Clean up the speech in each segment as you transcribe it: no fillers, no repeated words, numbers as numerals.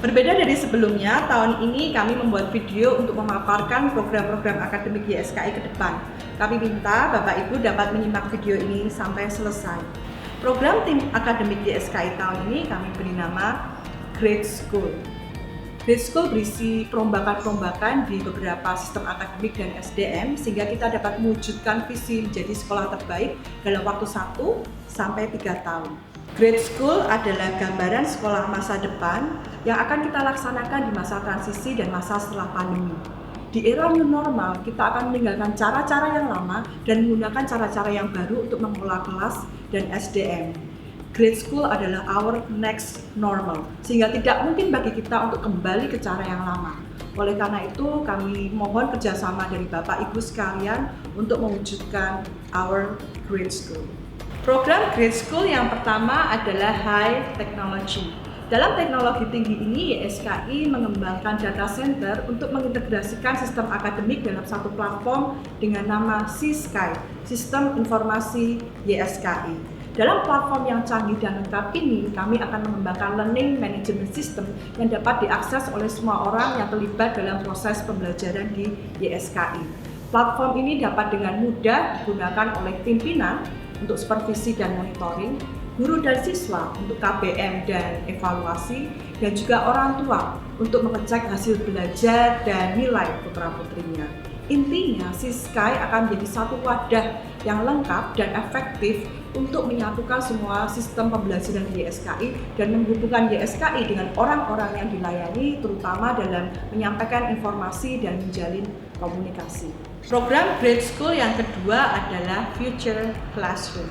Berbeda dari sebelumnya, tahun ini kami membuat video untuk memaparkan program-program akademik YSKI ke depan. Kami minta Bapak Ibu dapat menyimak video ini sampai selesai. Program tim akademik YSKI tahun ini kami beri nama Great School. Great School berisi perombakan-perombakan di beberapa sistem akademik dan SDM sehingga kita dapat mewujudkan visi menjadi sekolah terbaik dalam waktu 1 sampai 3 tahun. Great School adalah gambaran sekolah masa depan yang akan kita laksanakan di masa transisi dan masa setelah pandemi. Di era new normal, kita akan meninggalkan cara-cara yang lama dan menggunakan cara-cara yang baru untuk mengelola kelas dan SDM. Great School adalah our next normal, sehingga tidak mungkin bagi kita untuk kembali ke cara yang lama. Oleh karena itu, kami mohon kerjasama dari Bapak Ibu sekalian untuk mewujudkan our Great School. Program Great School yang pertama adalah High Technology. Dalam teknologi tinggi ini, YSKI mengembangkan data center untuk mengintegrasikan sistem akademik dalam satu platform dengan nama C-Sky, Sistem Informasi YSKI. Dalam platform yang canggih dan lengkap ini, kami akan mengembangkan learning management system yang dapat diakses oleh semua orang yang terlibat dalam proses pembelajaran di YSKI. Platform ini dapat dengan mudah digunakan oleh pimpinan untuk supervisi dan monitoring, guru dan siswa untuk KBM dan evaluasi, dan juga orang tua untuk mengecek hasil belajar dan nilai putra-putrinya. Intinya, C-Sky akan menjadi satu wadah yang lengkap dan efektif untuk menyatukan semua sistem pembelajaran di YSKI dan menghubungkan YSKI dengan orang-orang yang dilayani, terutama dalam menyampaikan informasi dan menjalin komunikasi. Program Great School yang kedua adalah Future Classroom.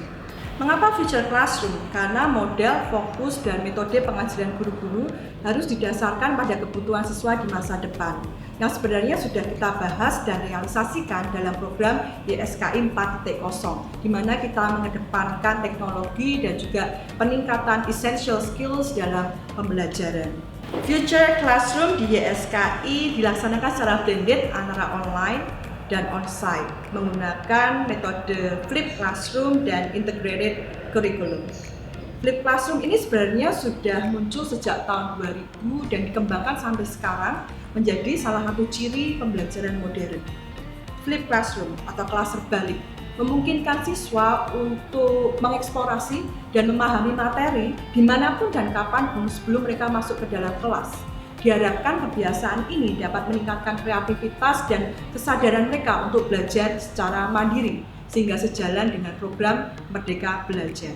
Mengapa Future Classroom? Karena model, fokus, dan metode pengajaran guru-guru harus didasarkan pada kebutuhan siswa di masa depan, yang sebenarnya sudah kita bahas dan realisasikan dalam program YSKI 4.0, di mana kita mengedepankan teknologi dan juga peningkatan essential skills dalam pembelajaran. Future Classroom di YSKI dilaksanakan secara blended antara online dan on-site menggunakan metode Flipped Classroom dan Integrated Curriculum. Flipped Classroom ini sebenarnya sudah muncul sejak tahun 2000 dan dikembangkan sampai sekarang menjadi salah satu ciri pembelajaran modern. Flipped Classroom atau kelas terbalik memungkinkan siswa untuk mengeksplorasi dan memahami materi dimanapun dan kapanpun sebelum mereka masuk ke dalam kelas. Diharapkan kebiasaan ini dapat meningkatkan kreativitas dan kesadaran mereka untuk belajar secara mandiri, sehingga sejalan dengan program Merdeka Belajar.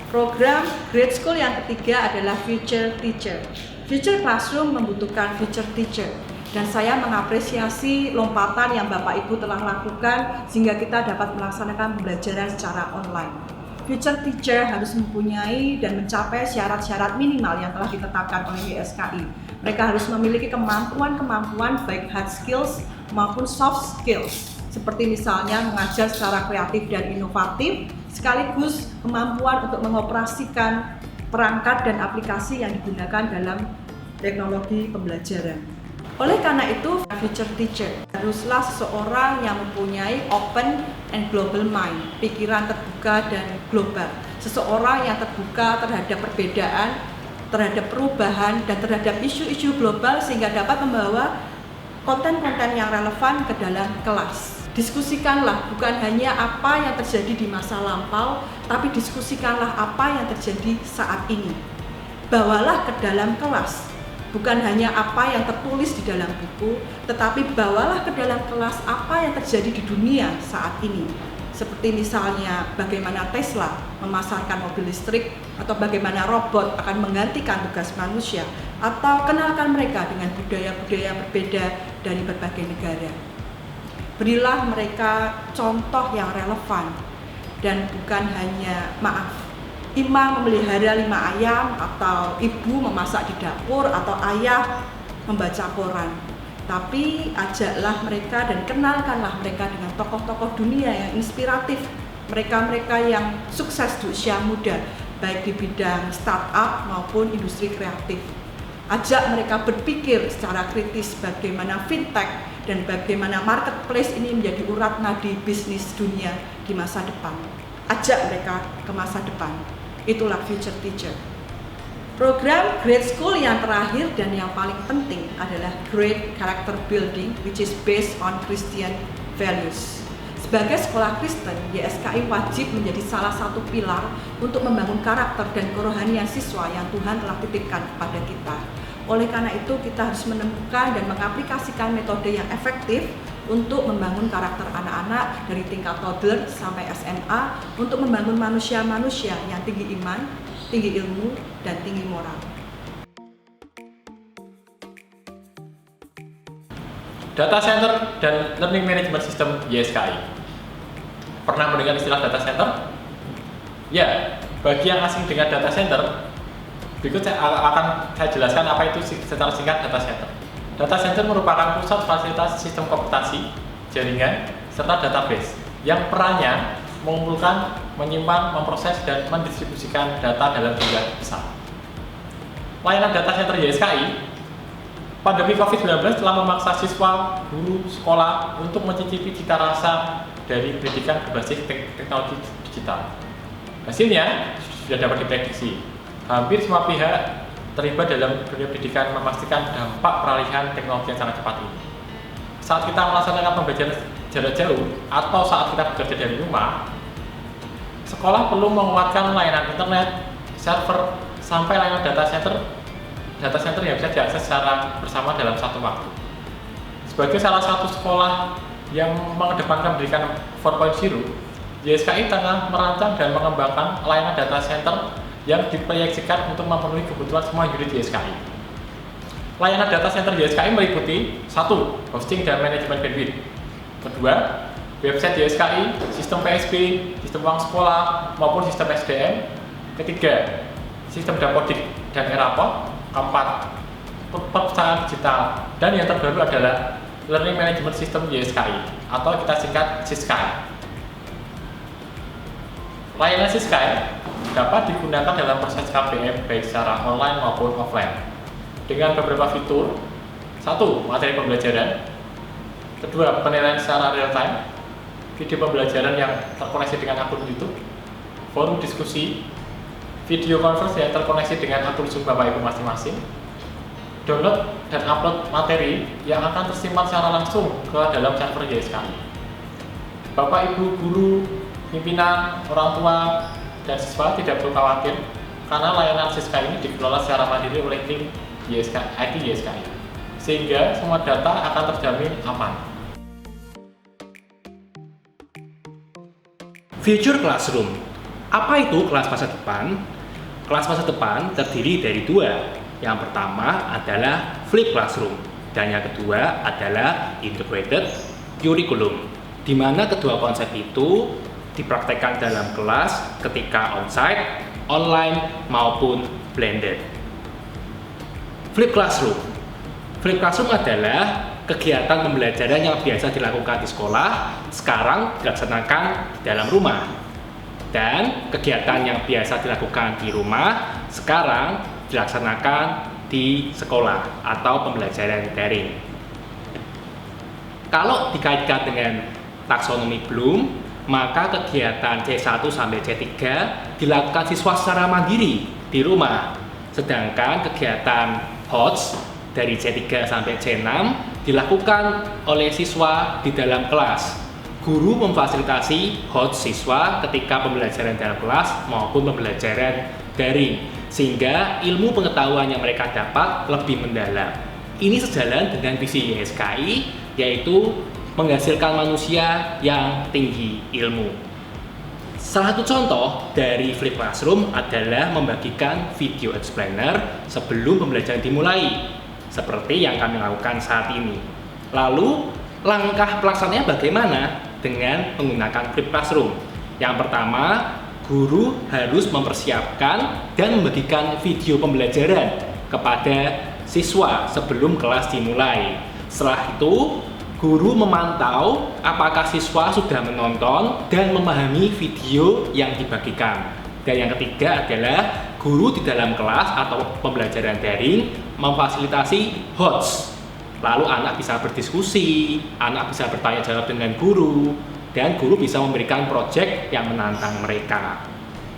Program Great School yang ketiga adalah Future Teacher. Future Classroom membutuhkan future teacher, dan saya mengapresiasi lompatan yang Bapak Ibu telah lakukan sehingga kita dapat melaksanakan pembelajaran secara online. Future Teacher harus mempunyai dan mencapai syarat-syarat minimal yang telah ditetapkan oleh YSKI. Mereka harus memiliki kemampuan-kemampuan baik hard skills maupun soft skills, seperti misalnya mengajar secara kreatif dan inovatif, sekaligus kemampuan untuk mengoperasikan perangkat dan aplikasi yang digunakan dalam teknologi pembelajaran. Oleh karena itu, future teacher haruslah seseorang yang mempunyai open and global mind, pikiran terbuka dan global. Seseorang yang terbuka terhadap perbedaan, terhadap perubahan, dan terhadap isu-isu global sehingga dapat membawa konten-konten yang relevan ke dalam kelas. Diskusikanlah bukan hanya apa yang terjadi di masa lampau, tapi diskusikanlah apa yang terjadi saat ini. Bawalah ke dalam kelas. Bukan hanya apa yang tertulis di dalam buku, tetapi bawalah ke dalam kelas apa yang terjadi di dunia saat ini. Seperti misalnya bagaimana Tesla memasarkan mobil listrik, atau bagaimana robot akan menggantikan tugas manusia, atau kenalkan mereka dengan budaya-budaya berbeda dari berbagai negara. Berilah mereka contoh yang relevan, dan bukan hanya imam memelihara 5 ayam, atau ibu memasak di dapur, atau ayah membaca koran. Tapi ajaklah mereka dan kenalkanlah mereka dengan tokoh-tokoh dunia yang inspiratif, mereka-mereka yang sukses di usia muda, baik di bidang startup maupun industri kreatif. Ajak mereka berpikir secara kritis bagaimana fintech dan bagaimana marketplace ini menjadi urat nadi bisnis dunia di masa depan. Ajak mereka ke masa depan. Itulah future teacher. Program Great School yang terakhir dan yang paling penting adalah Great Character Building, which is based on Christian values. Sebagai sekolah Kristen, YSKI wajib menjadi salah satu pilar untuk membangun karakter dan kerohanian siswa yang Tuhan telah titipkan kepada kita. Oleh karena itu, kita harus menemukan dan mengaplikasikan metode yang efektif untuk membangun karakter anak-anak dari tingkat toddler sampai SMA untuk membangun manusia-manusia yang tinggi iman, tinggi ilmu, dan tinggi moral. Data Center dan Learning Management System YSKI. Pernah mendengar istilah data center? Ya, bagi yang asing dengan data center, berikut akan saya jelaskan apa itu secara singkat data center. Data center merupakan pusat fasilitas sistem komputasi, jaringan, serta database yang perannya mengumpulkan, menyimpan, memproses, dan mendistribusikan data dalam jumlah besar. Layanan data center YSKI, pandemi COVID-19 telah memaksa siswa, guru, sekolah untuk mencicipi cita rasa dari pendidikan berbasis teknologi digital. Hasilnya sudah dapat diprediksi. Hampir semua pihak terlibat dalam dunia pendidikan memastikan dampak peralihan teknologi yang sangat cepat ini. Saat kita melaksanakan pembelajaran jarak jauh atau saat kita bekerja dari rumah, sekolah perlu menguatkan layanan internet, server, sampai layanan data center yang bisa diakses secara bersama dalam satu waktu. Sebagai salah satu sekolah yang mengedepankan pendidikan 4.0, YSKI tengah merancang dan mengembangkan layanan data center yang diproyeksikan untuk memenuhi kebutuhan semua unit YSKI. Layanan data center YSKI meliputi 1. Hosting dan manajemen bandwidth. 2. Website YSKI, sistem PSB, sistem uang sekolah, maupun sistem SDM. 3. Sistem dapodik dan e-rapor. 4. Perpustakaan digital. Dan yang terbaru adalah Learning Management System YSKI atau kita singkat SISKI. Layanan SISKI dapat digunakan dalam proses KBM baik secara online maupun offline dengan beberapa fitur. 1. Materi pembelajaran. 2. Penilaian secara real time, video pembelajaran yang terkoneksi dengan akun YouTube, forum diskusi, video conference yang terkoneksi dengan akun Zoom Bapak Ibu masing-masing, download dan upload materi yang akan tersimpan secara langsung ke dalam server YSKI. Bapak Ibu guru, pimpinan, orang tua, dan siswa tidak perlu khawatir karena layanan SISKI ini dikelola secara mandiri oleh tim IT YSKI, sehingga semua data akan terjamin aman. Future Classroom. Apa itu kelas masa depan? Kelas masa depan terdiri dari 2. Yang pertama adalah Flip Classroom dan yang kedua adalah Integrated Curriculum, di mana kedua konsep itu dipraktekkan dalam kelas ketika onsite, online, maupun blended. Flip Classroom. Flip Classroom adalah kegiatan pembelajaran yang biasa dilakukan di sekolah, sekarang dilaksanakan di dalam rumah. Dan kegiatan yang biasa dilakukan di rumah, sekarang dilaksanakan di sekolah atau pembelajaran daring. Kalau dikaitkan dengan taksonomi Bloom, maka kegiatan C1 sampai C3 dilakukan siswa secara mandiri di rumah, sedangkan kegiatan HOTS dari C3 sampai C6 dilakukan oleh siswa di dalam kelas. Guru memfasilitasi HOTS siswa ketika pembelajaran dalam kelas maupun pembelajaran daring, sehingga ilmu pengetahuan yang mereka dapat lebih mendalam. Ini sejalan dengan visi YSKI, yaitu menghasilkan manusia yang tinggi ilmu. Salah satu contoh dari Flip Classroom adalah membagikan video explainer sebelum pembelajaran dimulai, seperti yang kami lakukan saat ini. Lalu, langkah pelaksanaannya bagaimana dengan menggunakan Flip Classroom? Yang pertama, guru harus mempersiapkan dan membagikan video pembelajaran kepada siswa sebelum kelas dimulai. Setelah itu, guru memantau apakah siswa sudah menonton dan memahami video yang dibagikan. Dan yang ketiga adalah guru di dalam kelas atau pembelajaran daring memfasilitasi HOTS. Lalu anak bisa berdiskusi, anak bisa bertanya jawab dengan guru, dan guru bisa memberikan proyek yang menantang mereka.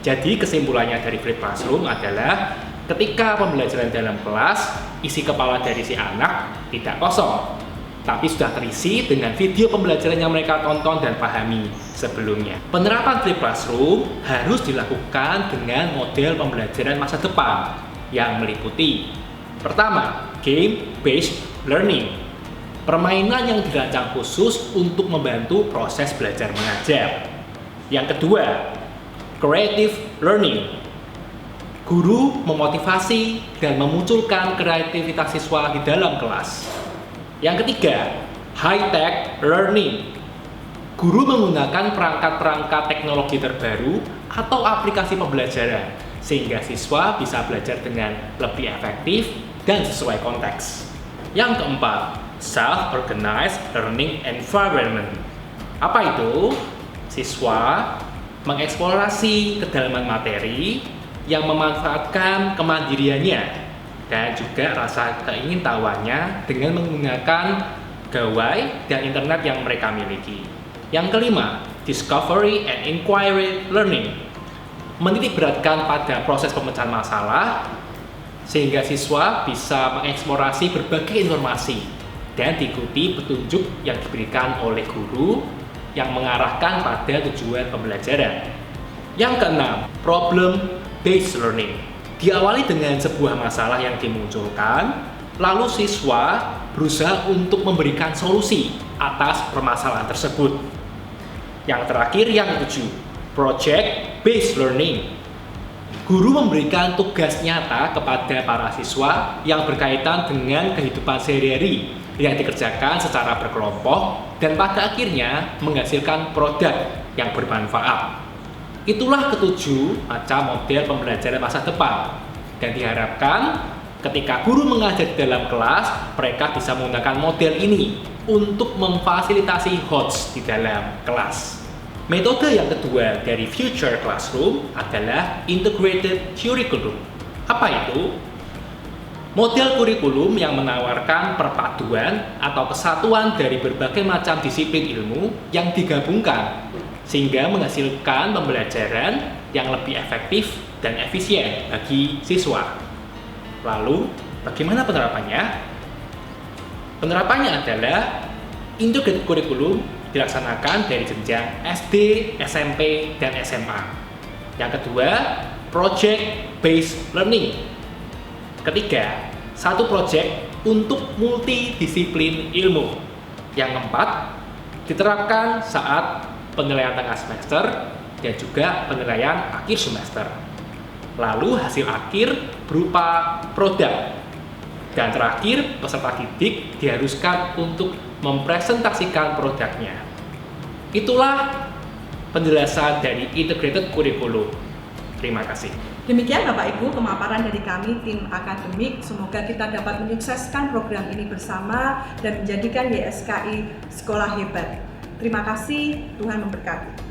Jadi kesimpulannya dari Flip Classroom adalah Ketika pembelajaran dalam kelas, isi kepala dari si anak tidak kosong, tapi sudah terisi dengan video pembelajaran yang mereka tonton dan pahami sebelumnya. Penerapan Flipped Classroom harus dilakukan dengan model pembelajaran masa depan yang meliputi: pertama, game-based learning, permainan yang dirancang khusus untuk membantu proses belajar mengajar. Yang kedua, creative learning, guru memotivasi dan memunculkan kreativitas siswa di dalam kelas. Yang ketiga, high-tech learning, guru menggunakan perangkat-perangkat teknologi terbaru atau aplikasi pembelajaran sehingga siswa bisa belajar dengan lebih efektif dan sesuai konteks. Yang keempat, self-organized learning environment. Apa itu? Siswa mengeksplorasi kedalaman materi yang memanfaatkan kemandiriannya dan juga rasa keingintahuannya dengan menggunakan gawai dan internet yang mereka miliki. Yang kelima, discovery and inquiry learning, menitik beratkan pada proses pemecahan masalah sehingga siswa bisa mengeksplorasi berbagai informasi dan diikuti petunjuk yang diberikan oleh guru yang mengarahkan pada tujuan pembelajaran. Yang keenam, problem-based learning, diawali dengan sebuah masalah yang dimunculkan, lalu siswa berusaha untuk memberikan solusi atas permasalahan tersebut. Yang terakhir, yang ketujuh, project-based learning, guru memberikan tugas nyata kepada para siswa yang berkaitan dengan kehidupan sehari-hari yang dikerjakan secara berkelompok dan pada akhirnya menghasilkan produk yang bermanfaat. Itulah ketujuh macam model pembelajaran masa depan dan diharapkan ketika guru mengajar di dalam kelas, mereka bisa menggunakan model ini untuk memfasilitasi HOTS di dalam kelas. Metode yang kedua dari Future Classroom adalah Integrated Curriculum. Apa itu? Model kurikulum yang menawarkan perpaduan atau kesatuan dari berbagai macam disiplin ilmu yang digabungkan sehingga menghasilkan pembelajaran yang lebih efektif dan efisien bagi siswa. Lalu, bagaimana penerapannya? Penerapannya adalah Integrated Curriculum dilaksanakan dari jenjang SD, SMP, dan SMA. Yang kedua, Project-Based Learning. Ketiga, satu project untuk multidisiplin ilmu. Yang keempat, diterapkan saat penilaian tengah semester dan juga penilaian akhir semester. Lalu hasil akhir berupa produk. Dan terakhir, peserta didik diharuskan untuk mempresentasikan produknya. Itulah penjelasan dari Integrated Curriculum. Terima kasih. Demikian Bapak Ibu pemaparan dari kami tim akademik. Semoga kita dapat menyukseskan program ini bersama dan menjadikan YSKI sekolah hebat. Terima kasih, Tuhan memberkati.